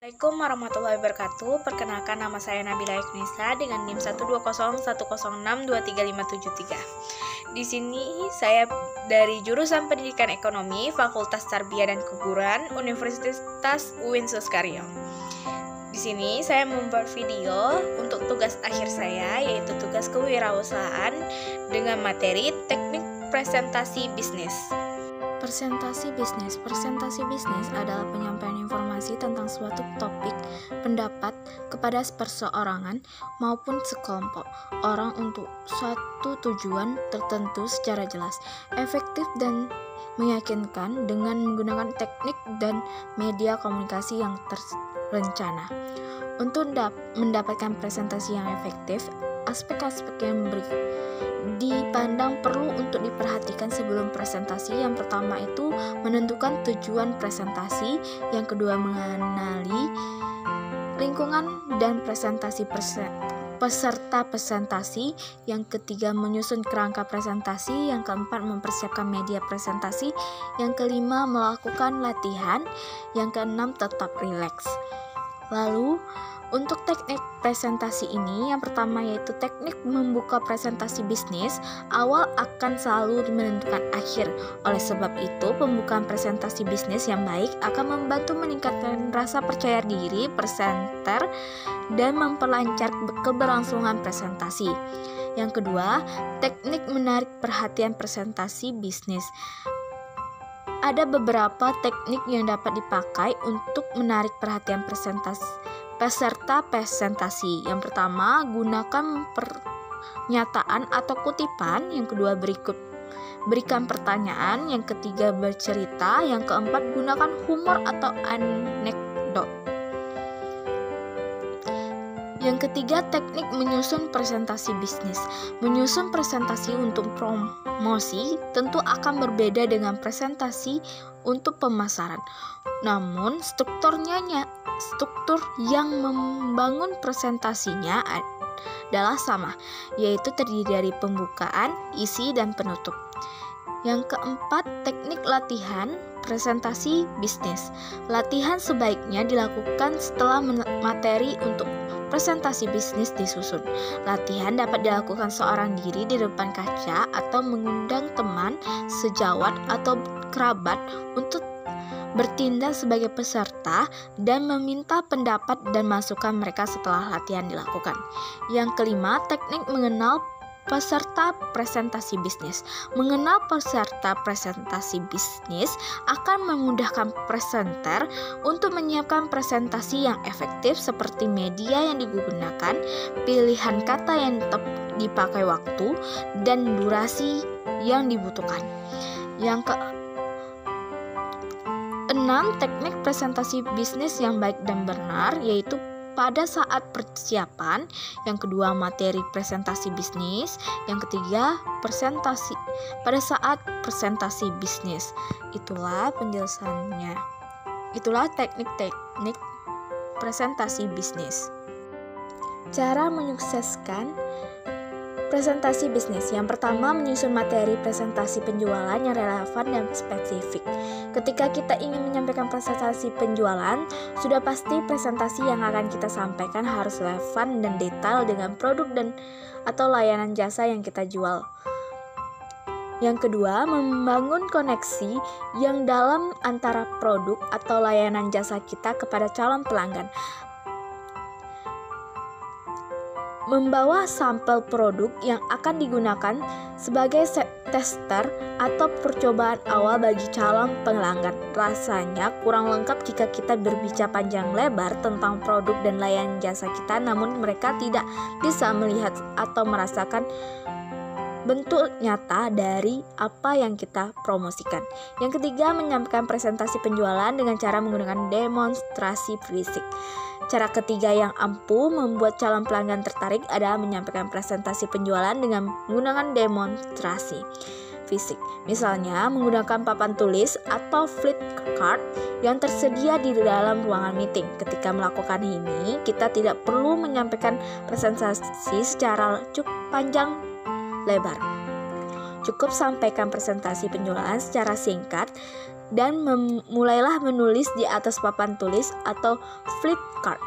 Assalamualaikum warahmatullahi wabarakatuh. Perkenalkan, nama saya Nabila Yunisa dengan NIM 12010623573. Di sini saya dari jurusan Pendidikan Ekonomi, Fakultas Tarbiyah dan Keguruan, Universitas UIN Suskaryo. Di sini saya membuat video untuk tugas akhir saya, yaitu tugas kewirausahaan dengan materi teknik presentasi bisnis. Presentasi bisnis adalah penyampaian informasi tentang suatu topik, pendapat kepada perseorangan maupun sekelompok orang untuk suatu tujuan tertentu secara jelas, efektif dan meyakinkan dengan menggunakan teknik dan media komunikasi yang terencana. Untuk mendapatkan presentasi yang efektif, aspek-aspek yang dipandang perlu untuk diperhatikan sebelum presentasi. Yang pertama itu menentukan tujuan presentasi, yang kedua mengenali lingkungan dan peserta presentasi, yang ketiga menyusun kerangka presentasi, yang keempat mempersiapkan media presentasi, yang kelima melakukan latihan, yang keenam tetap rileks. Lalu untuk teknik presentasi ini, yang pertama yaitu teknik membuka presentasi bisnis, awal akan selalu menentukan akhir. Oleh sebab itu, pembukaan presentasi bisnis yang baik akan membantu meningkatkan rasa percaya diri presenter dan memperlancar keberlangsungan presentasi. Yang kedua, teknik menarik perhatian presentasi bisnis. Ada beberapa teknik yang dapat dipakai untuk menarik perhatian peserta presentasi. Yang pertama, gunakan pernyataan atau kutipan. Yang kedua, berikan pertanyaan. Yang ketiga, bercerita. Yang keempat, gunakan humor atau anekdot. Yang ketiga, teknik menyusun presentasi bisnis. Menyusun presentasi untuk promosi tentu akan berbeda dengan presentasi untuk pemasaran. Namun, struktur yang membangun presentasinya adalah sama, yaitu terdiri dari pembukaan, isi, dan penutup. Yang keempat, teknik latihan presentasi bisnis. Latihan sebaiknya dilakukan setelah materi untuk presentasi bisnis disusun. Latihan dapat dilakukan seorang diri di depan kaca atau mengundang teman, sejawat, atau kerabat untuk bertindak sebagai peserta dan meminta pendapat dan masukan mereka setelah latihan dilakukan. Yang kelima, teknik mengenal peserta presentasi bisnis. Mengenal peserta presentasi bisnis akan memudahkan presenter untuk menyiapkan presentasi yang efektif seperti media yang digunakan, pilihan kata yang dipakai, waktu, dan durasi yang dibutuhkan. Yang keenam, teknik presentasi bisnis yang baik dan benar, yaitu pada saat persiapan. Yang kedua, materi presentasi bisnis. Yang ketiga, pada saat presentasi bisnis. Itulah penjelasannya. Itulah teknik-teknik presentasi bisnis. Cara menyukseskan presentasi bisnis. Yang pertama, menyusun materi presentasi penjualan yang relevan dan spesifik. Ketika kita ingin menyampaikan presentasi penjualan, sudah pasti presentasi yang akan kita sampaikan harus relevan dan detail dengan produk atau layanan jasa yang kita jual. Yang kedua, membangun koneksi yang dalam antara produk atau layanan jasa kita kepada calon pelanggan. Membawa sampel produk yang akan digunakan sebagai tester atau percobaan awal bagi calon pelanggan. Rasanya kurang lengkap jika kita berbicara panjang lebar tentang produk dan layanan jasa kita, namun mereka tidak bisa melihat atau merasakan bentuk nyata dari apa yang kita promosikan. Yang ketiga, menyampaikan presentasi penjualan dengan cara menggunakan demonstrasi fisik. Cara ketiga yang ampuh membuat calon pelanggan tertarik adalah menyampaikan presentasi penjualan dengan menggunakan demonstrasi fisik. Misalnya, menggunakan papan tulis atau flip chart yang tersedia di dalam ruangan meeting. Ketika melakukan ini, kita tidak perlu menyampaikan presentasi secara cukup panjang lebar. Cukup sampaikan presentasi penjualan secara singkat dan mulailah menulis di atas papan tulis atau flip card.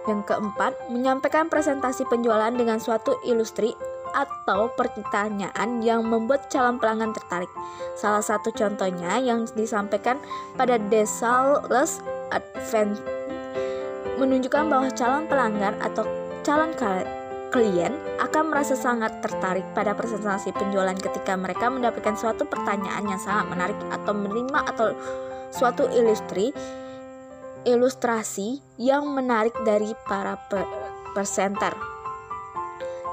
Yang keempat, menyampaikan presentasi penjualan dengan suatu ilustri atau pertanyaan yang membuat calon pelanggan tertarik. Salah satu contohnya yang disampaikan pada The Sales Advance menunjukkan bahwa calon pelanggan atau calon klien akan merasa sangat tertarik pada presentasi penjualan ketika mereka mendapatkan suatu pertanyaan yang sangat menarik atau menerima atau suatu ilustrasi yang menarik dari para presenter.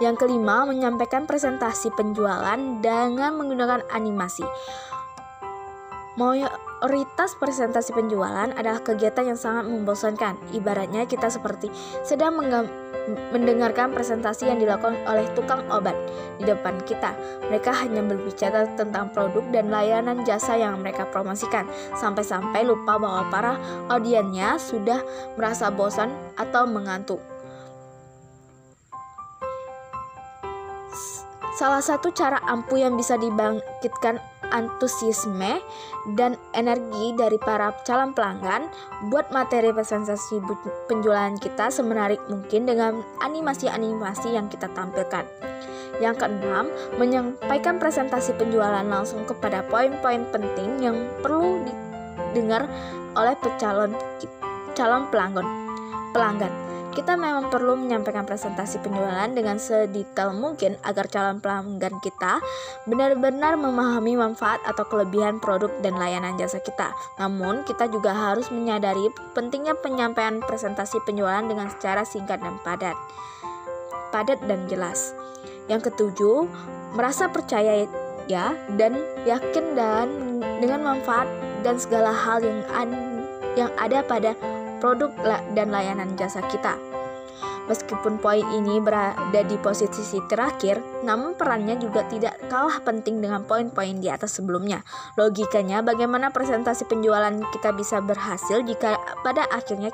Yang kelima, menyampaikan presentasi penjualan dengan menggunakan animasi. Mayoritas presentasi penjualan adalah kegiatan yang sangat membosankan. Ibaratnya kita seperti sedang mendengarkan presentasi yang dilakukan oleh tukang obat di depan kita. Mereka hanya berbicara tentang produk dan layanan jasa yang mereka promosikan, sampai-sampai lupa bahwa para audiensnya sudah merasa bosan atau mengantuk. Salah satu cara ampuh yang bisa dibangkitkan antusiasme dan energi dari para calon pelanggan, buat materi presentasi penjualan kita semenarik mungkin dengan animasi-animasi yang kita tampilkan. Yang keenam, menyampaikan presentasi penjualan langsung kepada poin-poin penting yang perlu didengar oleh calon pelanggan. Kita memang perlu menyampaikan presentasi penjualan dengan sedetail mungkin agar calon pelanggan kita benar-benar memahami manfaat atau kelebihan produk dan layanan jasa kita. Namun, kita juga harus menyadari pentingnya penyampaian presentasi penjualan dengan secara singkat dan padat dan jelas. Yang ketujuh, merasa percaya dan yakin dengan manfaat dan segala hal yang ada pada produk dan layanan jasa kita. Meskipun poin ini berada di posisi terakhir, namun perannya juga tidak kalah penting dengan poin-poin di atas sebelumnya. Logikanya, bagaimana presentasi penjualan kita bisa berhasil jika pada akhirnya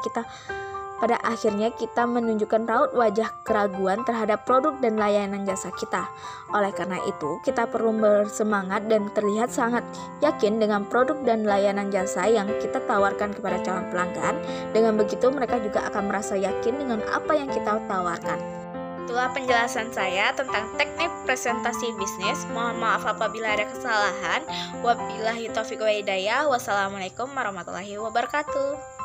kita menunjukkan raut wajah keraguan terhadap produk dan layanan jasa kita. Oleh karena itu, kita perlu bersemangat dan terlihat sangat yakin dengan produk dan layanan jasa yang kita tawarkan kepada calon pelanggan. Dengan begitu, mereka juga akan merasa yakin dengan apa yang kita tawarkan. Itulah penjelasan saya tentang teknik presentasi bisnis. Mohon maaf apabila ada kesalahan. Wabillahi taufiq wa hidayah. Wassalamualaikum warahmatullahi wabarakatuh.